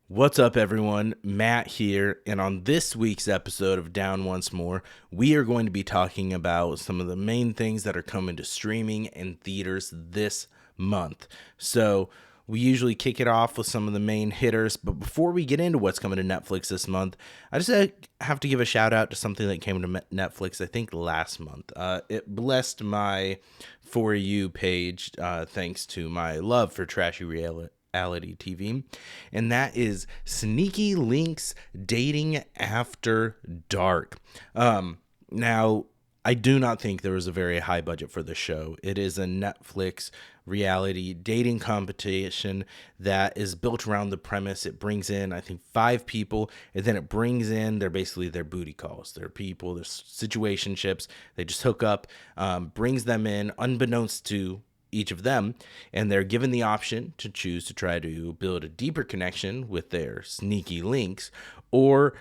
What's up, everyone? Matt here, and on this week's episode of Down Once More, we are going to be talking about some of the main things that are coming to streaming and theaters this month. So, we usually kick it off with some of the main hitters, but before we get into what's coming to Netflix this month, I just have to give a shout out to something that came to Netflix, I think, last month. It blessed my For You page, thanks to my love for trashy reality TV, and that is Sneaky Links Dating After Dark. Now, I do not think there was a very high budget for the show. It is a Netflix reality dating competition that is built around the premise. It brings in, I think, 5 people, and then it brings in their booty calls. They're people, they're situationships. They just hook up, brings them in unbeknownst to each of them, and they're given the option to choose to try to build a deeper connection with their sneaky links, or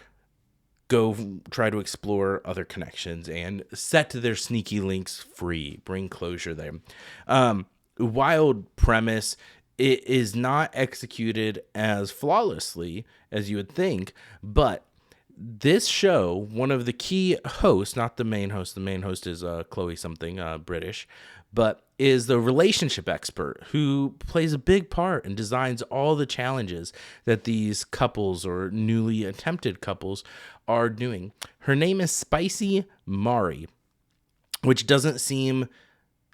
go try to explore other connections and set their sneaky links free, bring closure there. Wild premise. It is not executed as flawlessly as you would think, but this show, one of the key hosts, not the main host, the main host is Chloe something, British, but is the relationship expert who plays a big part and designs all the challenges that these couples or newly attempted couples are doing. Her name is Spicy Mari, which doesn't seem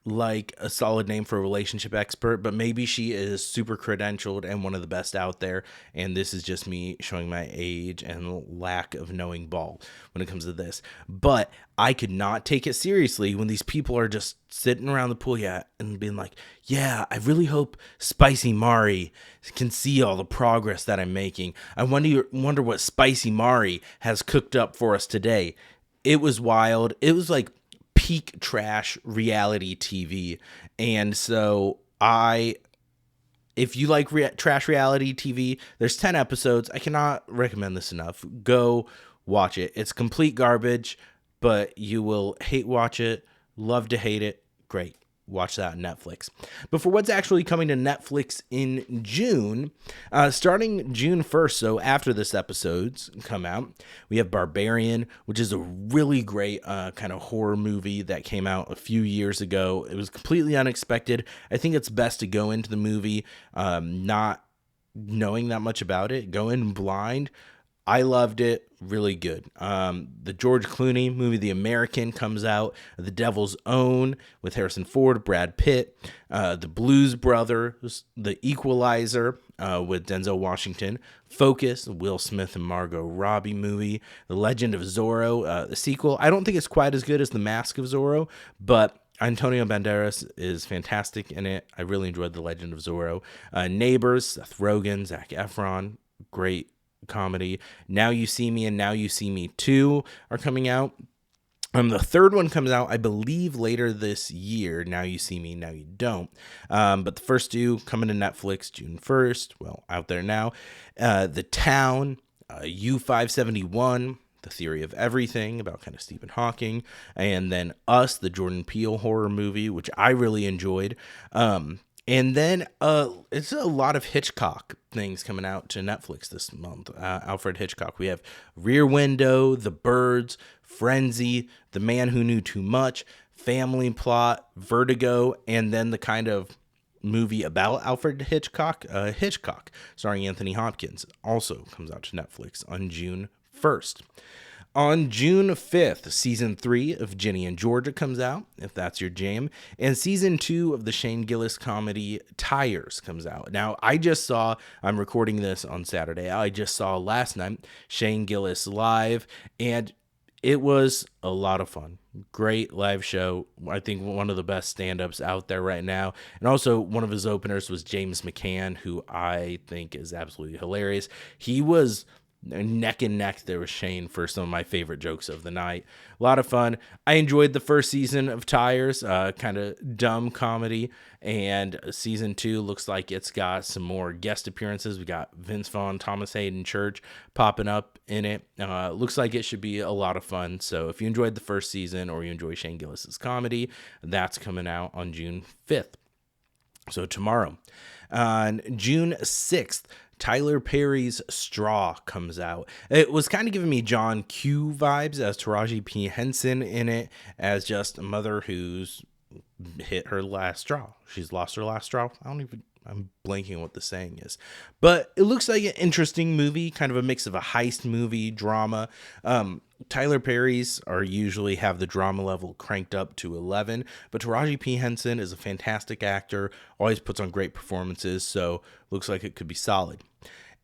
like a solid name for a relationship expert, but maybe she is super credentialed and one of the best out there, and this is just me showing my age and lack of knowing ball when it comes to this. But I could not take it seriously when these people are just sitting around the pool and being like, yeah, I really hope Spicy Mari can see all the progress that I'm making. I wonder what Spicy Mari has cooked up for us today. It was wild. It was like peak trash reality TV. And so if you like trash reality TV, there's 10 episodes. I cannot recommend this enough. Go watch it. It's complete garbage, but you will hate watch it, love to hate it. Great. Watch that on Netflix. But for what's actually coming to Netflix in June, starting June 1st, so after this episode's come out, we have Barbarian, which is a really great kind of horror movie that came out a few years ago. It was completely unexpected. I think it's best to go into the movie not knowing that much about it. Go in blind. I loved it. Really good. The George Clooney movie, The American, comes out. The Devil's Own with Harrison Ford, Brad Pitt. The Blues Brothers, The Equalizer with Denzel Washington. Focus, Will Smith and Margot Robbie movie. The Legend of Zorro, the sequel. I don't think it's quite as good as The Mask of Zorro, but Antonio Banderas is fantastic in it. I really enjoyed The Legend of Zorro. Neighbors, Seth Rogen, Zac Efron, great comedy. Now You See Me and Now You See Me 2 are coming out. The third one comes out, I believe, later this year. Now You See Me, Now You Don't. But the first two coming to Netflix June 1st. Well, out there now. The Town, U571, The Theory of Everything, about kind of Stephen Hawking. And then Us, the Jordan Peele horror movie, which I really enjoyed. And then it's a lot of Hitchcock things coming out to Netflix this month. Alfred Hitchcock. We have Rear Window, The Birds, Frenzy, The Man Who Knew Too Much, Family Plot, Vertigo, and then the kind of movie about Alfred Hitchcock, Hitchcock, starring Anthony Hopkins, also comes out to Netflix on June 1st. On June 5th, Season 3 of Ginny and Georgia comes out, if that's your jam. And Season 2 of the Shane Gillis comedy Tires comes out. Now, I'm recording this on Saturday, I just saw last night Shane Gillis live, and it was a lot of fun. Great live show. I think one of the best stand-ups out there right now. And also one of his openers was James McCann, who I think is absolutely hilarious. He was neck and neck there with Shane for some of my favorite jokes of the night. A lot of fun. I enjoyed the first season of Tires, kind of dumb comedy, and season 2 looks like it's got some more guest appearances. We got Vince Vaughn, Thomas Hayden Church popping up in it. Looks like it should be a lot of fun. So if you enjoyed the first season or you enjoy Shane Gillis's comedy, that's coming out on June 5th. So tomorrow. On June 6th, Tyler Perry's Straw comes out. It was kind of giving me John Q vibes, as Taraji P. Henson in it as just a mother who's hit her last straw. She's lost her last straw. I'm blanking on what the saying is, but it looks like an interesting movie, kind of a mix of a heist movie, drama. Tyler Perry's are usually have the drama level cranked up to 11, but Taraji P. Henson is a fantastic actor, always puts on great performances, so looks like it could be solid.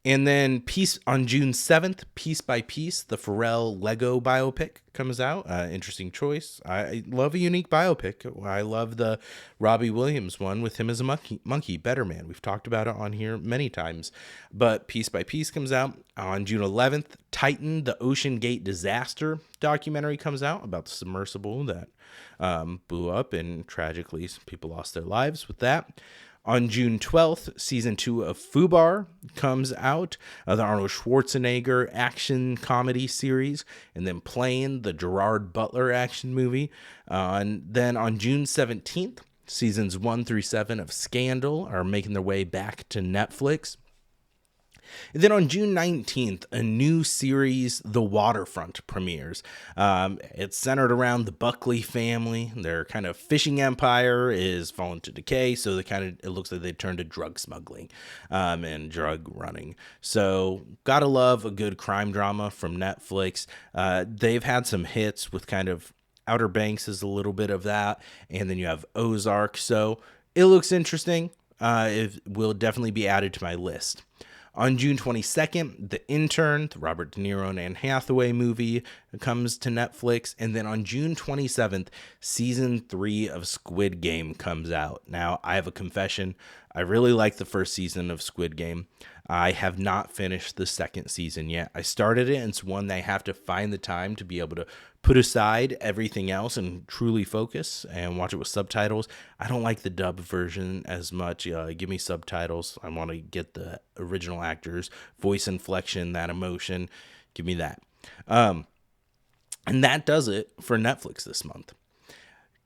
And then on June 7th, Piece by Piece, the Pharrell Lego biopic comes out. Interesting choice. I love a unique biopic. I love the Robbie Williams one with him as a monkey, Better Man. We've talked about it on here many times. But Piece by Piece comes out. On June 11th, Titan, the Ocean Gate disaster documentary comes out about the submersible that blew up, and tragically people lost their lives with that. On June 12th, season 2 of Fubar comes out, the Arnold Schwarzenegger action comedy series, and then Plane, the Gerard Butler action movie. Then on June 17th, seasons 1 through 7 of Scandal are making their way back to Netflix. And then on June 19th, a new series, The Waterfront, premieres. It's centered around the Buckley family. Their kind of fishing empire is falling to decay, so it looks like they turned to drug smuggling and drug running. So gotta love a good crime drama from Netflix. They've had some hits with kind of Outer Banks is a little bit of that, and then you have Ozark. So it looks interesting. It will definitely be added to my list. On June 22nd, The Intern, the Robert De Niro and Anne Hathaway movie, comes to Netflix. And then on June 27th, season 3 of Squid Game comes out. Now, I have a confession. I really like the first season of Squid Game. I have not finished the second season yet. I started it, and it's one that I have to find the time to be able to put aside everything else and truly focus and watch it with subtitles. I don't like the dub version as much. Give me subtitles. I want to get the original actors' voice inflection, that emotion. Give me that. And that does it for Netflix this month.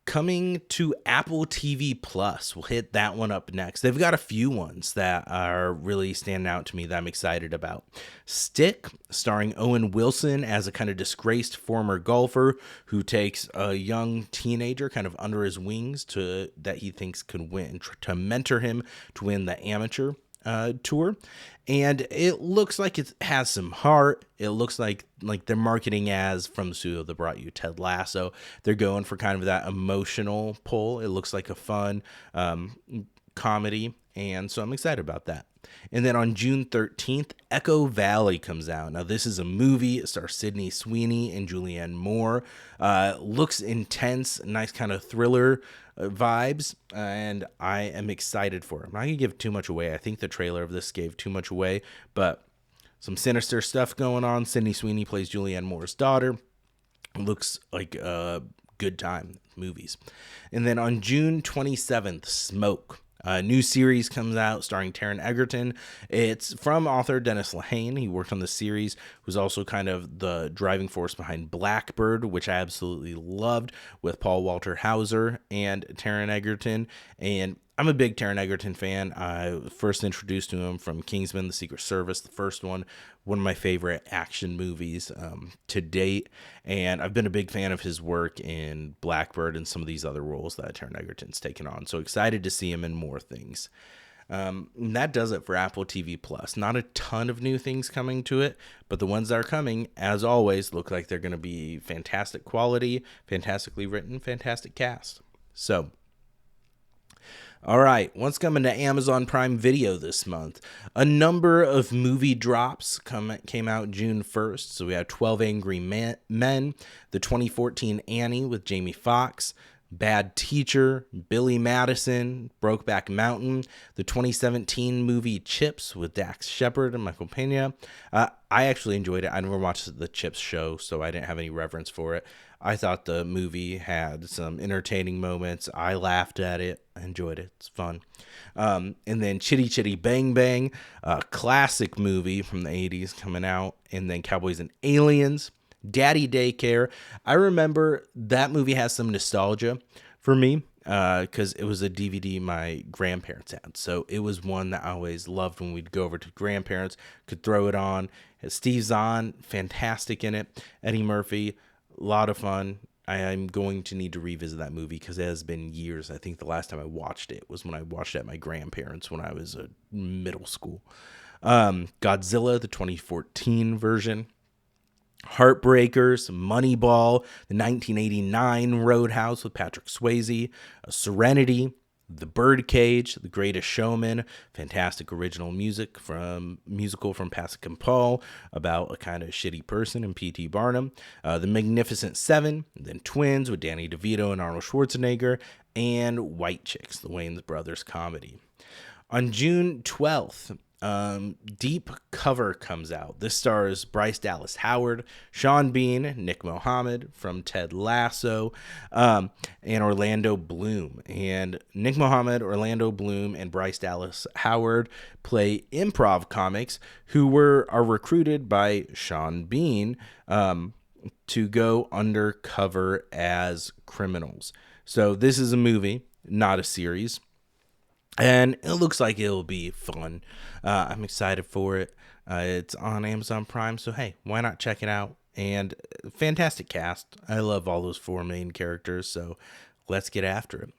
Coming to Apple TV Plus, we'll hit that one up next. They've got a few ones that are really standing out to me that I'm excited about. Stick, starring Owen Wilson as a kind of disgraced former golfer who takes a young teenager kind of under his wings that he thinks could win, to mentor him to win the amateur tour. And it looks like it has some heart. It looks like they're marketing as from the studio that brought you Ted Lasso. They're going for kind of that emotional pull. It looks like a fun comedy, and so I'm excited about that. And then on June 13th, Echo Valley comes out. Now, this is a movie. It stars Sydney Sweeney and Julianne Moore. Looks intense, nice kind of thriller vibes, and I am excited for it. I'm not going to give too much away. I think the trailer of this gave too much away, but some sinister stuff going on. Sydney Sweeney plays Julianne Moore's daughter. Looks like a good time. Movies. And then on June 27th, Smoke. A new series comes out starring Taron Egerton. It's from author Dennis Lehane. He worked on the series, who's also kind of the driving force behind Blackbird, which I absolutely loved, with Paul Walter Hauser and Taron Egerton. And I'm a big Taron Egerton fan. I first introduced to him from Kingsman: The Secret Service, the first one of my favorite action movies to date. And I've been a big fan of his work in Blackbird and some of these other roles that Taron Egerton's taken on. So excited to see him in more things. And that does it for Apple TV Plus. Not a ton of new things coming to it, but the ones that are coming, as always, look like they're going to be fantastic quality, fantastically written, fantastic cast. So, all right, what's coming to Amazon Prime Video this month? A number of movie drops came out June 1st. So we have 12 Angry Men, the 2014 Annie with Jamie Foxx, Bad Teacher, Billy Madison, Brokeback Mountain, the 2017 movie Chips with Dax Shepard and Michael Pena. I actually enjoyed it. I never watched the Chips show, so I didn't have any reverence for it. I thought the movie had some entertaining moments. I laughed at it. I enjoyed it. It's fun. And then Chitty Chitty Bang Bang, a classic movie from the 80s coming out. And then Cowboys and Aliens, Daddy Daycare. I remember that movie has some nostalgia for me. because it was a DVD my grandparents had. So it was one that I always loved when we'd go over to grandparents, could throw it on. Steve Zahn, fantastic in it. Eddie Murphy, a lot of fun. I'm going to need to revisit that movie because it has been years. I think the last time I watched it was when I watched it at my grandparents when I was in middle school. Godzilla, the 2014 version. Heartbreakers, Moneyball, the 1989 Roadhouse with Patrick Swayze, Serenity, The Birdcage, The Greatest Showman, fantastic original musical from Pasek and Paul about a kind of shitty person in P.T. Barnum, The Magnificent Seven, then Twins with Danny DeVito and Arnold Schwarzenegger, and White Chicks, the Wayans Brothers comedy. On June 12th, Deep Cover comes out. This stars Bryce Dallas Howard, Sean Bean, Nick Mohammed from Ted Lasso, and Orlando Bloom. And Nick Mohammed, Orlando Bloom, and Bryce Dallas Howard play improv comics who are recruited by Sean Bean to go undercover as criminals. So this is a movie, not a series. And it looks like it'll be fun. I'm excited for it. It's on Amazon Prime, so hey, why not check it out? And fantastic cast. I love all those 4 main characters, so let's get after it.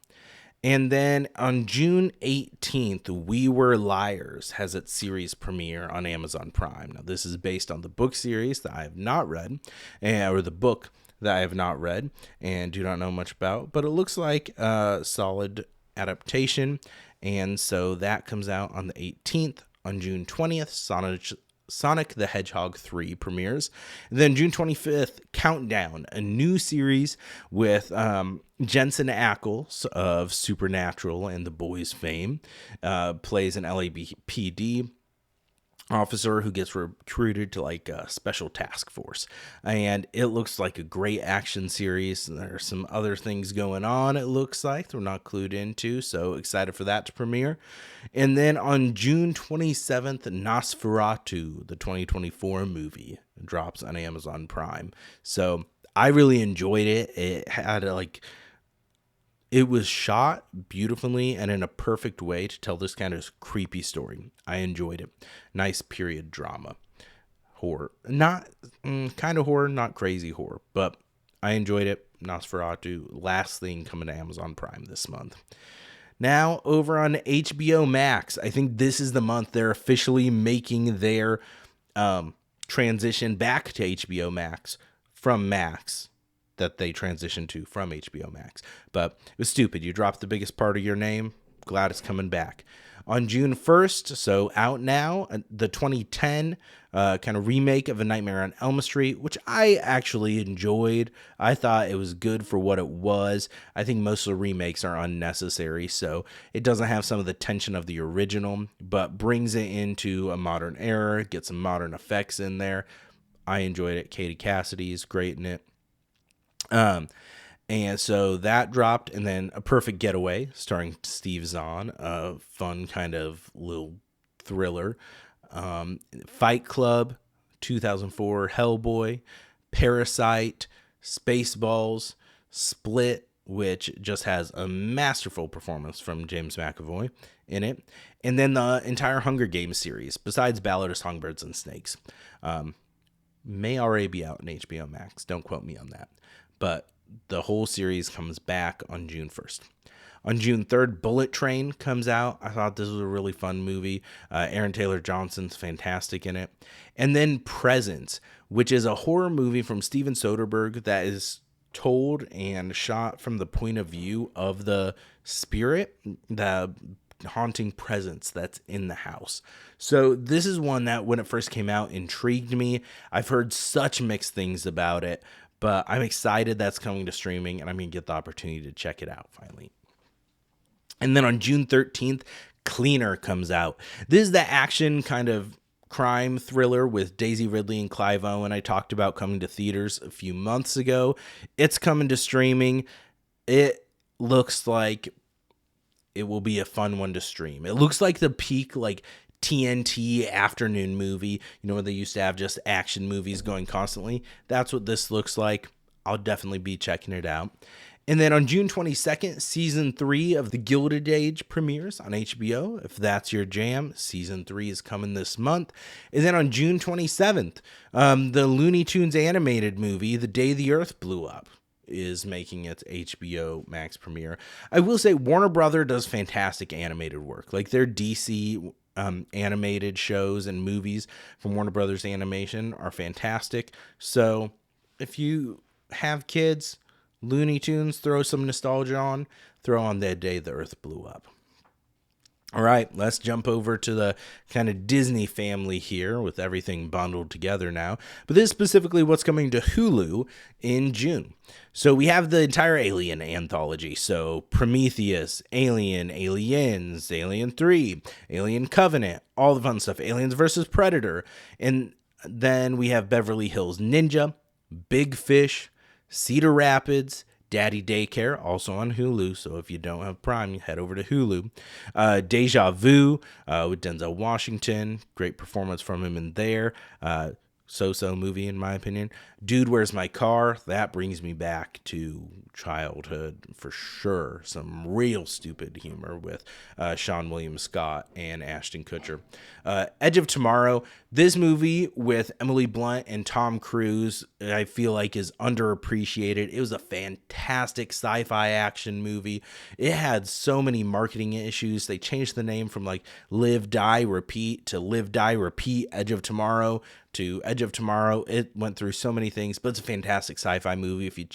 And then on June 18th, We Were Liars has its series premiere on Amazon Prime. Now, this is based on the book series that I have not read, or the book that I have not read and do not know much about, but it looks like a solid adaptation. And so that comes out on the 18th. On June 20th, Sonic the Hedgehog 3 premieres. And then June 25th, Countdown, a new series with Jensen Ackles of Supernatural and The Boys fame, plays an LAPD officer who gets recruited to like a special task force, and it looks like a great action series. There's some other things going on, it looks like we're not clued into, so excited for that to premiere. And then on June 27th, Nosferatu, the 2024 movie, drops on Amazon Prime. So I really enjoyed it. It was shot beautifully and in a perfect way to tell this kind of creepy story. I enjoyed it. Nice period drama. Horror. Not kind of horror, not crazy horror, but I enjoyed it. Nosferatu, last thing coming to Amazon Prime this month. Now, over on HBO Max, I think this is the month they're officially making their transition back to HBO Max from Max. That they transitioned to from HBO Max. But it was stupid. You dropped the biggest part of your name. Glad it's coming back. On June 1st, so out now, the 2010 kind of remake of A Nightmare on Elm Street, which I actually enjoyed. I thought it was good for what it was. I think most of the remakes are unnecessary, so it doesn't have some of the tension of the original, but brings it into a modern era, gets some modern effects in there. I enjoyed it. Katie Cassidy's great in it. And so that dropped, and then A Perfect Getaway starring Steve Zahn, a fun kind of little thriller. Fight Club, 2004, Hellboy, Parasite, Spaceballs, Split, which just has a masterful performance from James McAvoy in it. And then the entire Hunger Games series, besides Ballad of Songbirds and Snakes, may already be out on HBO Max. Don't quote me on that. But the whole series comes back on June 1st. On June 3rd, Bullet Train comes out. I thought this was a really fun movie. Aaron Taylor Johnson's fantastic in it. And then Presence, which is a horror movie from Steven Soderbergh that is told and shot from the point of view of the spirit, the haunting presence that's in the house. So this is one that when it first came out intrigued me. I've heard such mixed things about it, but I'm excited that's coming to streaming, and I'm going to get the opportunity to check it out finally. And then on June 13th, Cleaner comes out. This is the action kind of crime thriller with Daisy Ridley and Clive Owen I talked about coming to theaters a few months ago. It's coming to streaming. It looks like it will be a fun one to stream. It looks like the peak like TNT afternoon movie, where they used to have just action movies going constantly. That's what this looks like. I'll definitely be checking it out. And then on June 22nd, season 3 of The Gilded Age premieres on HBO. If that's your jam, season 3 is coming this month. And then on June 27th, the Looney Tunes animated movie, The Day the Earth Blew Up, is making its HBO Max premiere. I will say Warner Brother does fantastic animated work. Like their DC animated shows and movies from Warner Brothers Animation are fantastic. So if you have kids, Looney Tunes, throw some nostalgia on, throw on That Day the Earth Blew Up. All right, let's jump over to the kind of Disney family here with everything bundled together now. But this is specifically what's coming to Hulu in June. So we have the entire Alien anthology. So Prometheus, Alien, Aliens, Alien 3, Alien Covenant, all the fun stuff. Aliens versus Predator. And then we have Beverly Hills Ninja, Big Fish, Cedar Rapids, Daddy Daycare, also on Hulu. So if you don't have Prime, head over to Hulu. Deja Vu with Denzel Washington. Great performance from him in there. So-so movie, in my opinion. Dude, Where's My Car? That brings me back to childhood for sure. Some real stupid humor with Sean William Scott and Ashton Kutcher. Edge of Tomorrow. This movie with Emily Blunt and Tom Cruise, I feel like is underappreciated. It was a fantastic sci-fi action movie. It had so many marketing issues. They changed the name from like Live, Die, Repeat to Live, Die, Repeat, Edge of Tomorrow to Edge of Tomorrow. It went through so many things, but it's a fantastic sci-fi movie. If you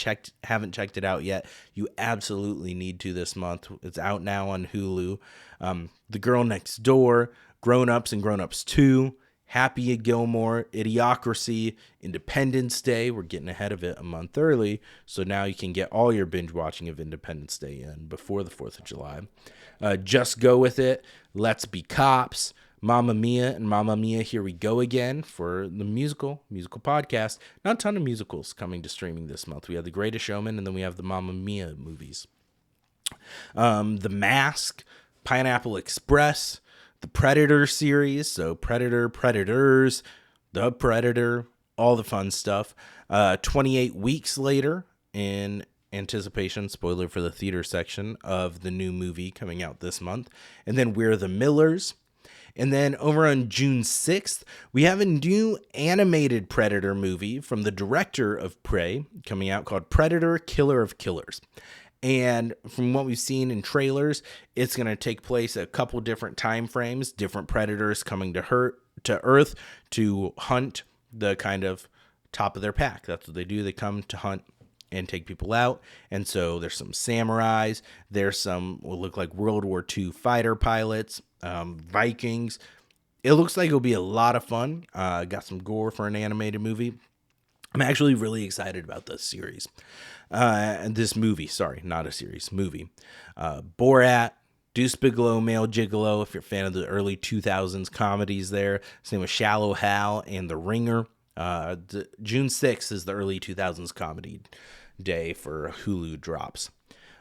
haven't checked it out yet, you absolutely need to this month. It's out now on Hulu. The Girl Next Door, Grown Ups and Grown Ups 2, Happy Gilmore, Idiocracy, Independence Day. We're getting ahead of it a month early, so now you can get all your binge watching of Independence Day in before the 4th of July. Just Go With It, Let's Be Cops, Mamma Mia and Mamma Mia, Here We Go Again for the musical podcast. Not a ton of musicals coming to streaming this month. We have The Greatest Showman, and then we have the Mamma Mia movies. The Mask, Pineapple Express, the Predator series, so Predator, Predators, The Predator, all the fun stuff. 28 weeks later, in anticipation, spoiler for the theater section, of the new movie coming out this month. And then We're the Millers. And then over on June 6th, we have a new animated Predator movie from the director of Prey coming out called Predator, Killer of Killers. And from what we've seen in trailers, it's going to take place a couple different time frames, different predators coming to Earth to hunt the kind of top of their pack. That's what they do. They come to hunt and take people out. And so there's some samurais, there's some what look like World War II fighter pilots, Vikings. It looks like it'll be a lot of fun. Got some gore for an animated movie. I'm actually really excited about this series. This movie, sorry, not a series, movie. Borat, Deuce Bigalow, Male Gigolo, if you're a fan of the early 2000s comedies there. Same with Shallow Hal and The Ringer. June 6th is the early 2000s comedy day for Hulu drops.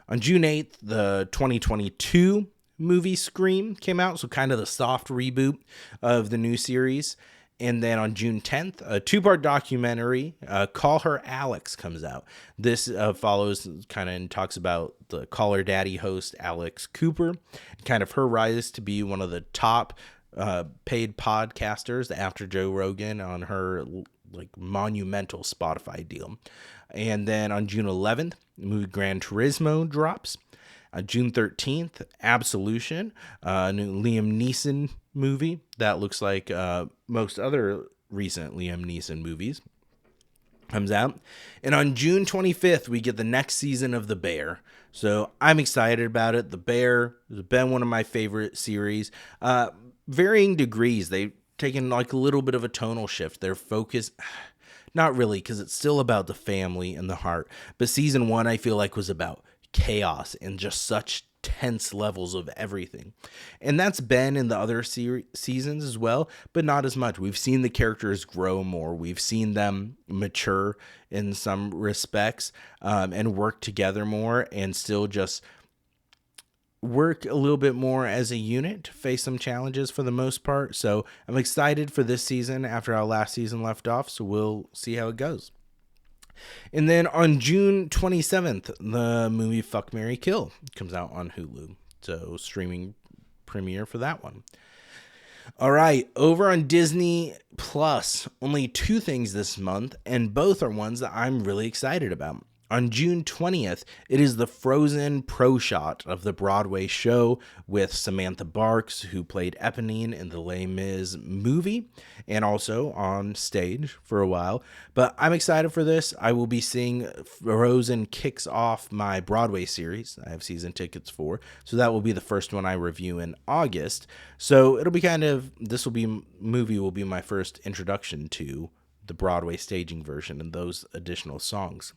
On June 8th, the 2022 movie Scream came out, so kind of the soft reboot of the new series. And then on June 10th, a 2-part documentary, Call Her Alex, comes out. This follows kind of and talks about the Call Her Daddy host, Alex Cooper, kind of her rise to be one of the top paid podcasters after Joe Rogan on her like monumental Spotify deal. And then on June 11th, the movie Gran Turismo drops. June 13th, Absolution, a new Liam Neeson movie that looks like most other recent Liam Neeson movies, comes out. And on June 25th, we get the next season of The Bear. So I'm excited about it. The Bear has been one of my favorite series. Varying degrees. They've taken like a little bit of a tonal shift. Their focus... Not really, because it's still about the family and the heart. But season 1, I feel like, was about chaos and just such tense levels of everything. And that's been in the other seasons as well, but not as much. We've seen the characters grow more. We've seen them mature in some respects and work together more and still just work a little bit more as a unit to face some challenges for the most part. So I'm excited for this season after our last season left off. So we'll see how it goes. And then on June 27th, the movie Fuck, Marry, Kill comes out on Hulu. So streaming premiere for that one. All right, over on Disney Plus, only two things this month, and both are ones that I'm really excited about. On June 20th, it is the Frozen Pro Shot of the Broadway show with Samantha Barks, who played Eponine in the Les Mis movie, and also on stage for a while. But I'm excited for this. I will be seeing Frozen kicks off my Broadway series I have season tickets for, so that will be the first one I review in August. So it'll be movie will be my first introduction to the Broadway staging version and those additional songs.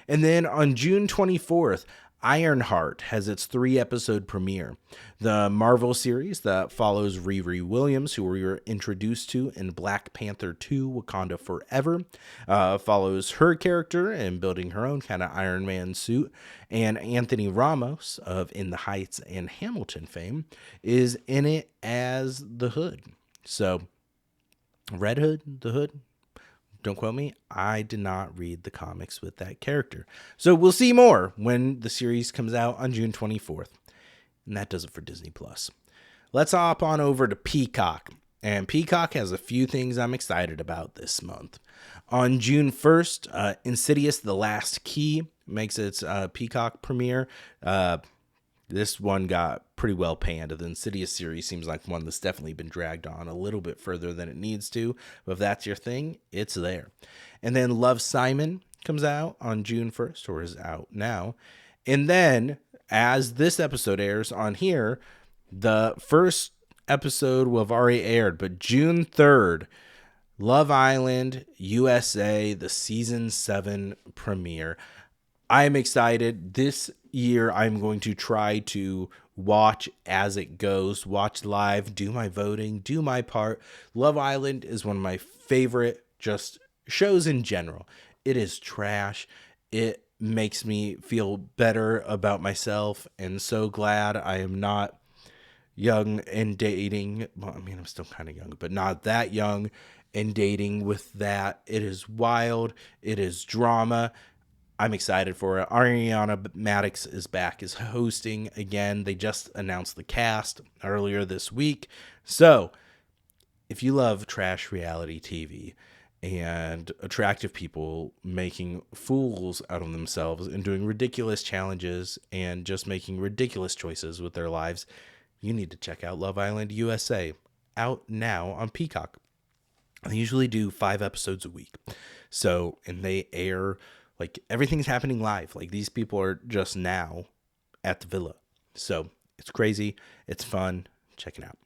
And then on June 24th, Ironheart has its 3-episode premiere. The Marvel series that follows Riri Williams, who we were introduced to in Black Panther 2, Wakanda Forever, follows her character in building her own kind of Iron Man suit. And Anthony Ramos of In the Heights and Hamilton fame is in it as the Hood. So, Red Hood, the Hood. Don't quote me. I did not read the comics with that character. So we'll see more when the series comes out on June 24th. And that does it for Disney Plus. Let's hop on over to Peacock. And Peacock has a few things I'm excited about this month. On June 1st, Insidious: The Last Key makes its Peacock premiere. This one got pretty well panned. The Insidious series seems like one that's definitely been dragged on a little bit further than it needs to. But if that's your thing, it's there. And then Love, Simon comes out on June 1st, or is out now. And then, as this episode airs on here, the first episode will have already aired. But June 3rd, Love Island USA, the season 7 premiere. I'm excited. This year, I'm going to try to watch as it goes, watch live, do my voting, do my part. Love Island is one of my favorite just shows in general. It is trash. It makes me feel better about myself, and so glad I am not young and dating. Well, I mean, I'm still kind of young, but not that young and dating with that. It is wild. It is drama. I'm excited for it. Ariana Madix is back as hosting again. They just announced the cast earlier this week. So, if you love trash reality TV and attractive people making fools out of themselves and doing ridiculous challenges and just making ridiculous choices with their lives, you need to check out Love Island USA, out now on Peacock. They usually do 5 episodes a week. So, and they air... like, everything's happening live. Like, these people are just now at the villa. So, it's crazy. It's fun. Check it out.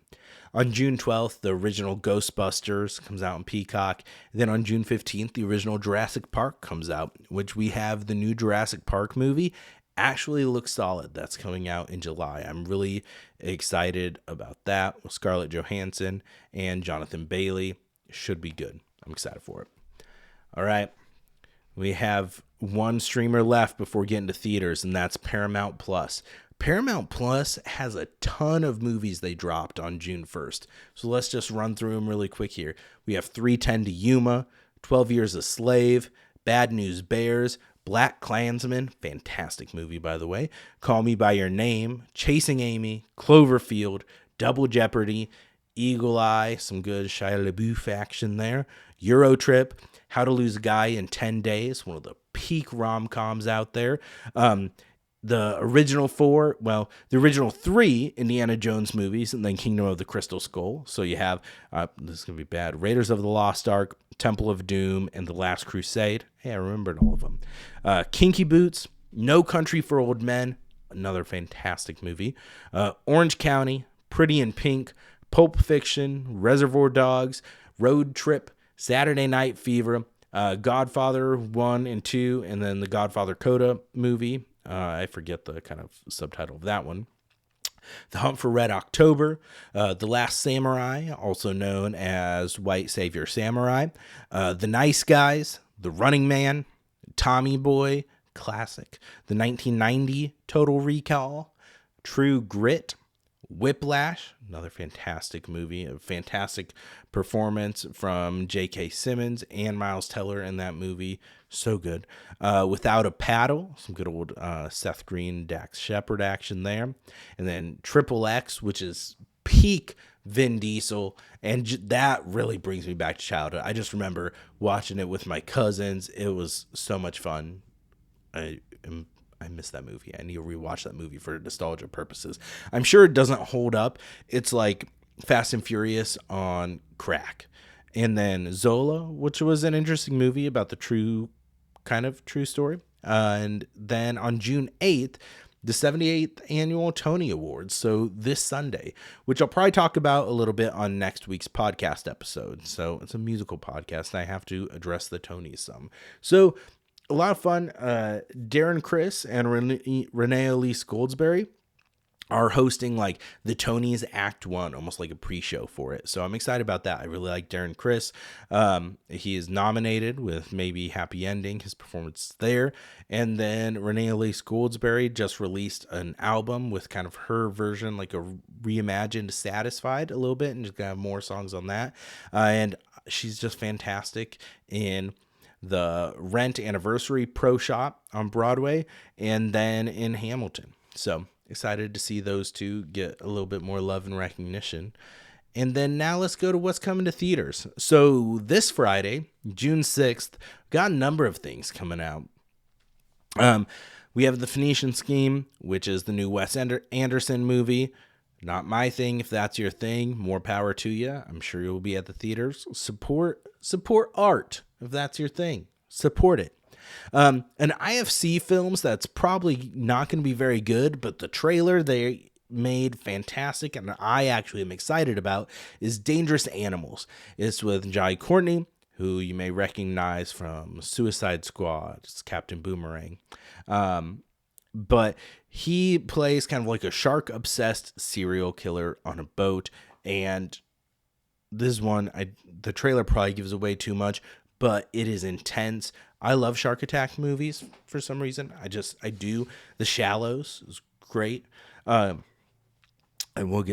On June 12th, the original Ghostbusters comes out on Peacock. Then on June 15th, the original Jurassic Park comes out, which we have the new Jurassic Park movie. Actually looks solid. That's coming out in July. I'm really excited about that. With Scarlett Johansson and Jonathan Bailey. Should be good. I'm excited for it. All right. We have one streamer left before getting to theaters, and that's Paramount Plus. Paramount Plus has a ton of movies they dropped on June 1st. So let's just run through them really quick here. We have 3:10 to Yuma, 12 Years a Slave, Bad News Bears, Black Klansman, fantastic movie by the way, Call Me By Your Name, Chasing Amy, Cloverfield, Double Jeopardy, Eagle Eye, some good Shia LaBeouf action there, Euro Trip, How to Lose a Guy in 10 Days, one of the peak rom-coms out there. The original the original 3 Indiana Jones movies, and then Kingdom of the Crystal Skull. So you have, this is going to be bad, Raiders of the Lost Ark, Temple of Doom, and The Last Crusade. Hey, I remembered all of them. Kinky Boots, No Country for Old Men, another fantastic movie. Orange County, Pretty in Pink, Pulp Fiction, Reservoir Dogs, Road Trip, Saturday Night Fever, Godfather 1 and 2, and then the Godfather Coda movie. I forget the kind of subtitle of that one. The Hunt for Red October, The Last Samurai, also known as White Savior Samurai, The Nice Guys, The Running Man, Tommy Boy, classic, the 1990 Total Recall, True Grit, Whiplash, another fantastic movie, a fantastic performance from J.K. Simmons and Miles Teller in that movie. So good. Without a Paddle, some good old Seth Green, Dax Shepard action there. And then Triple X, which is peak Vin Diesel, and that really brings me back to childhood. I just remember watching it with my cousins. It was so much fun. I miss that movie. I need to rewatch that movie for nostalgia purposes. I'm sure it doesn't hold up. It's like Fast and Furious on crack. And then Zola, which was an interesting movie about the true story. And then on June 8th, the 78th annual Tony Awards. So this Sunday, which I'll probably talk about a little bit on next week's podcast episode. So it's a musical podcast, and I have to address the Tonys some. So a lot of fun. Darren Criss and Renee Elise Goldsberry are hosting like the Tonys Act 1, almost like a pre-show for it. So I'm excited about that. I really like Darren Criss. He is nominated with maybe Happy Ending, his performance there. And then Renee Elise Goldsberry just released an album with kind of her version, like a reimagined Satisfied a little bit, and just gonna have more songs on that. And she's just fantastic in the Rent Anniversary Pro Shop on Broadway, and then in Hamilton. So excited to see those two get a little bit more love and recognition. And then now let's go to what's coming to theaters. So this Friday, June 6th, got a number of things coming out. We have The Phoenician Scheme, which is the new Wes Anderson movie. Not my thing. If that's your thing, more power to you. I'm sure you'll be at the theaters. Support art. If that's your thing, support it. An IFC films that's probably not going to be very good, but the trailer they made fantastic, and I actually am excited about, is Dangerous Animals. It's with Jai Courtney, who you may recognize from Suicide Squad. It's Captain Boomerang. But he plays kind of like a shark-obsessed serial killer on a boat, and this one, the trailer probably gives away too much, but it is intense. I love shark attack movies for some reason. I do. The Shallows is great. And we'll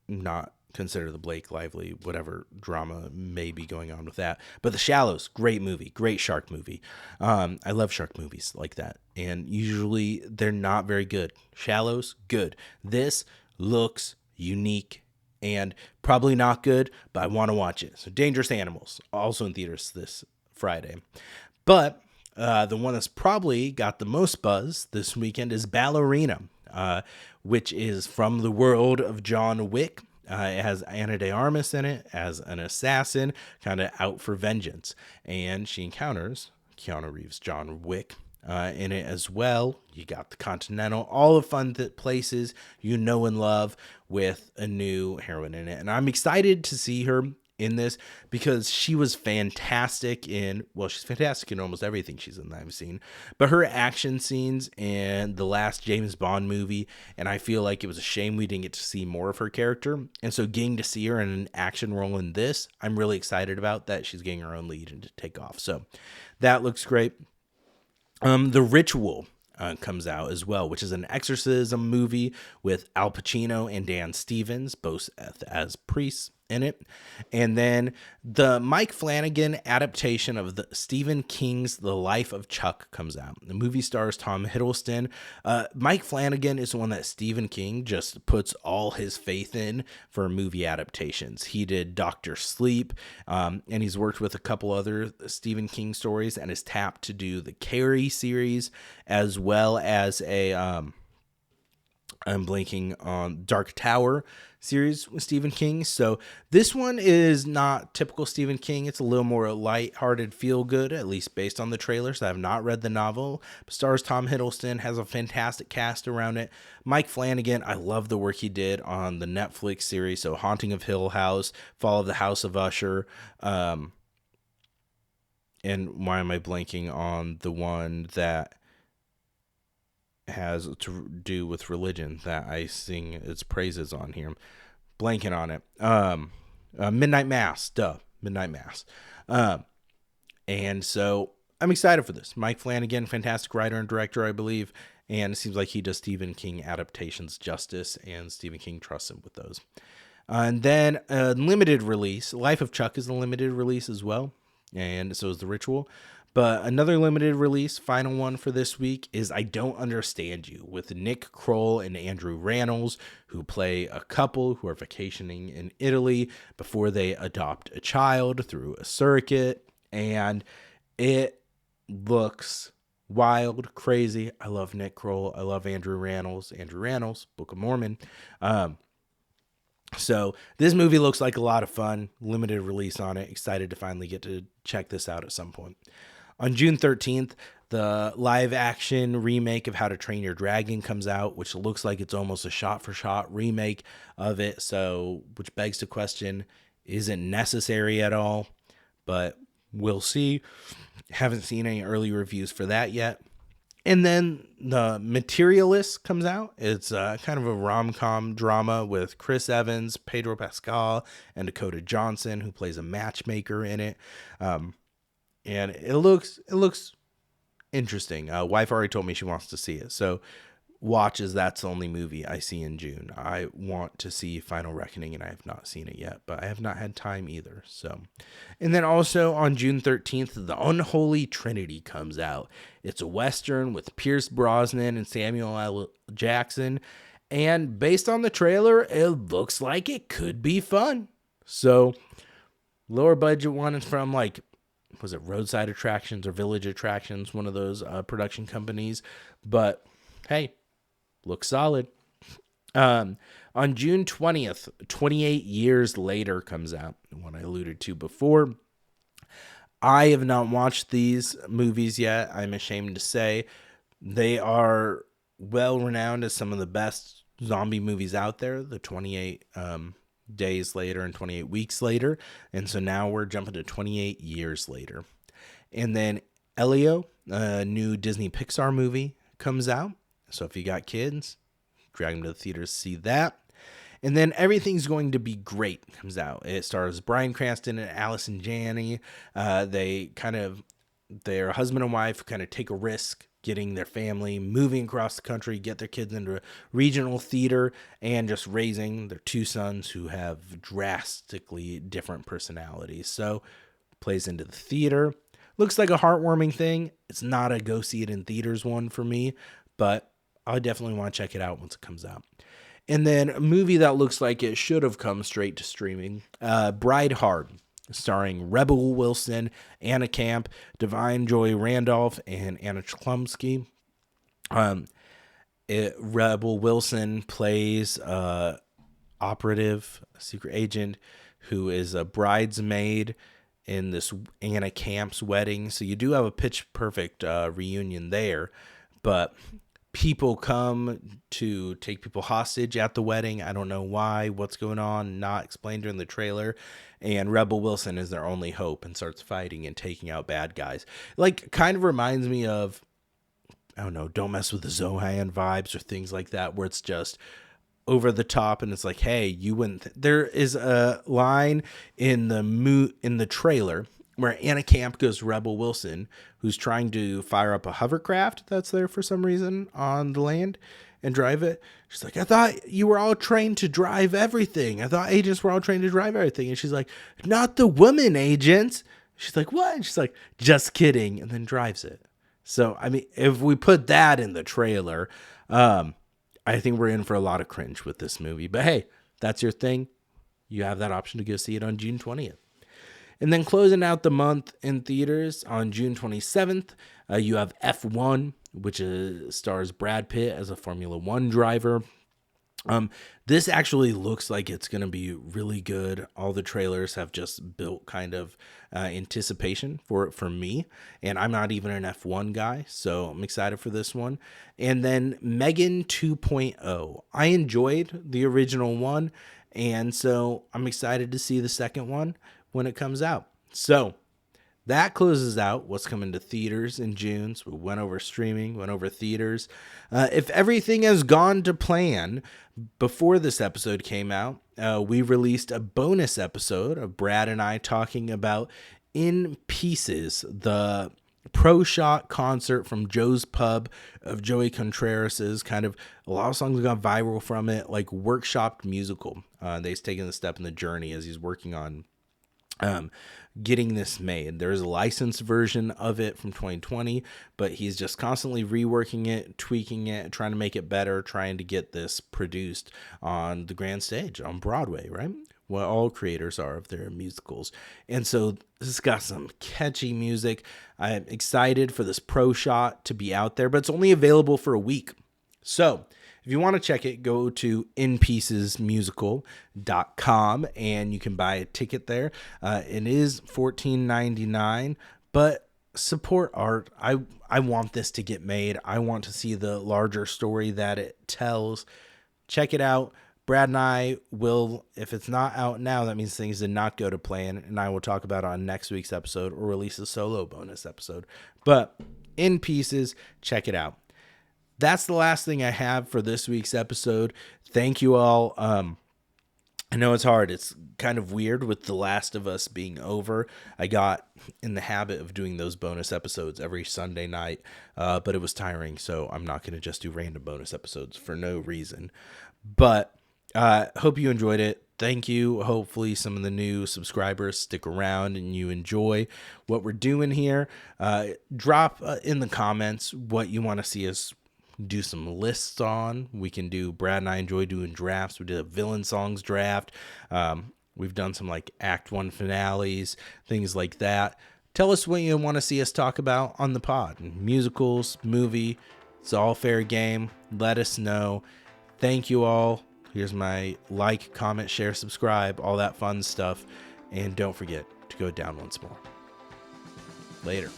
not consider the Blake Lively, whatever drama may be going on with that. But The Shallows, great movie, great shark movie. I love shark movies like that. And usually they're not very good. Shallows, good. This looks unique and probably not good, but I want to watch it. So Dangerous Animals, also in theaters this Friday. But the one that's probably got the most buzz this weekend is Ballerina, which is from the world of John Wick. It has Ana de Armas in it as an assassin, kind of out for vengeance. And she encounters Keanu Reeves' John Wick in it as well. You got the Continental, all the fun places you know and love, with a new heroine in it. And I'm excited to see her in this because she was fantastic she's fantastic in almost everything she's in that I've seen, but her action scenes in the last James Bond movie, and I feel like it was a shame we didn't get to see more of her character. And so getting to see her in an action role in this, I'm really excited about that. She's getting her own lead and to take off. So that looks great. The Ritual comes out as well, which is an exorcism movie with Al Pacino and Dan Stevens, both as priests in it. And then the Mike Flanagan adaptation of the Stephen King's The Life of Chuck comes out. The movie stars Tom Hiddleston. Mike Flanagan is the one that Stephen King just puts all his faith in for movie adaptations. He did Dr. Sleep, and he's worked with a couple other Stephen King stories, and is tapped to do the Carrie series, as well as I'm blanking on Dark Tower series with Stephen King. So this one is not typical Stephen King. It's a little more lighthearted, feel good, at least based on the trailers. I have not read the novel. Stars Tom Hiddleston, has a fantastic cast around it. Mike Flanagan, I love the work he did on the Netflix series. So Haunting of Hill House, Fall of the House of Usher. And why am I blanking on the one that has to do with religion that I sing its praises on here? Blanking on it. Midnight Mass. Midnight Mass. And so I'm excited for this. Mike Flanagan, fantastic writer and director, I believe. and it seems like he does Stephen King adaptations justice, and Stephen King trusts him with those. And then a limited release, Life of Chuck is a limited release as well, and so is The Ritual. But another limited release, final one for this week, is I Don't Understand You, with Nick Kroll and Andrew Rannells, who play a couple who are vacationing in Italy before they adopt a child through a surrogate. And it looks wild, crazy. I love Nick Kroll. I love Andrew Rannells, Book of Mormon. So this movie looks like a lot of fun. Limited release on it. Excited to finally get to check this out at some point. On June 13th, the live action remake of How to Train Your Dragon comes out, which looks like it's almost a shot-for-shot remake of it. So, which begs the question, is it necessary at all? But we'll see. Haven't seen any early reviews for that yet. And then The Materialist comes out. It's kind of a rom-com drama with Chris Evans, Pedro Pascal, and Dakota Johnson, who plays a matchmaker in it. And it looks interesting. Wife already told me she wants to see it. So watch, as that's the only movie I see in June. I want to see Final Reckoning, and I have not seen it yet, but I have not had time either. So, and then also on June 13th, The Unholy Trinity comes out. It's a Western with Pierce Brosnan and Samuel L. Jackson. And based on the trailer, it looks like it could be fun. So lower budget one is from was it Roadside Attractions or Village Attractions, one of those production companies. But hey, looks solid. On June 20th, 28 Years Later comes out, what I alluded to before. I have not watched these movies yet. I'm ashamed to say. They are well renowned as some of the best zombie movies out there, the 28 days later and 28 weeks later. And so now we're jumping to 28 years later. And then Elio, a new Disney Pixar movie, comes out. So if you got kids, drag them to the theaters to see that. And then Everything's Going to Be Great comes out. It stars Bryan Cranston and Allison Janney. Their husband and wife kind of take a risk getting their family moving across the country, get their kids into a regional theater, and just raising their two sons who have drastically different personalities. So plays into the theater. Looks like a heartwarming thing. It's not a go see it in theaters one for me, but I definitely want to check it out once it comes out. And then a movie that looks like it should have come straight to streaming, Bride Hard, starring Rebel Wilson, Anna Camp, Divine Joy Randolph, and Anna Chlumsky. Rebel Wilson plays operative, a secret agent, who is a bridesmaid in this Anna Camp's wedding. So you do have a pitch perfect reunion there, but people come to take people hostage at the wedding. I don't know why, what's going on, not explained during the trailer. And Rebel Wilson is their only hope and starts fighting and taking out bad guys. Kind of reminds me of, I don't know, Don't Mess with the Zohan vibes or things like that, where it's just over the top and it's like, hey, you wouldn't. There is a line in the trailer where Anna Camp goes Rebel Wilson, who's trying to fire up a hovercraft that's there for some reason on the land and drive it. She's like, I thought you were all trained to drive everything. I thought agents were all trained to drive everything. And she's like, not the women agents. She's like, what? And she's like, just kidding. And then drives it. So, I mean, if we put that in the trailer, I think we're in for a lot of cringe with this movie. But hey, that's your thing. You have that option to go see it on June 20th. And then closing out the month in theaters on June 27th, you have F1, which stars Brad Pitt as a Formula One driver. This actually looks like it's going to be really good. All the trailers have just built kind of anticipation for it for me. And I'm not even an F1 guy, so I'm excited for this one. And then Megan 2.0. I enjoyed the original one, and so I'm excited to see the second one when it comes out. So that closes out what's coming to theaters in June. So we went over streaming, went over theaters. If everything has gone to plan, before this episode came out, we released a bonus episode of Brad and I talking about In Pieces, the pro shot concert from Joe's Pub of Joey Contreras's. Kind of a lot of songs got viral from it, like workshopped musical. They've taken the step in the journey as he's working on getting this made. There's a licensed version of it from 2020, but he's just constantly reworking it, tweaking it, trying to make it better, trying to get this produced on the grand stage on Broadway, right? What all creators are of their musicals. And so this has got some catchy music. I'm excited for this pro shot to be out there, but it's only available for a week. So if you want to check it, go to inpiecesmusical.com and you can buy a ticket there. It is $14.99, but support art. I want this to get made. I want to see the larger story that it tells. Check it out. Brad and I will, if it's not out now, that means things did not go to plan, and I will talk about it on next week's episode or release a solo bonus episode. But In Pieces, check it out. That's the last thing I have for this week's episode. Thank you all. I know it's hard. It's kind of weird with The Last of Us being over. I got in the habit of doing those bonus episodes every Sunday night, but it was tiring, so I'm not going to just do random bonus episodes for no reason. But hope you enjoyed it. Thank you. Hopefully some of the new subscribers stick around and you enjoy what we're doing here. Drop in the comments what you want to see us do some lists on. We can do, Brad and I enjoy doing drafts. We did a villain songs draft. We've done some like Act 1 finales, things like that. Tell us what you want to see us talk about on the pod. Musicals, movie, it's all fair game. Let us know. Thank you all. Here's my like, comment, share, subscribe, all that fun stuff. And don't forget to go down once more. Later.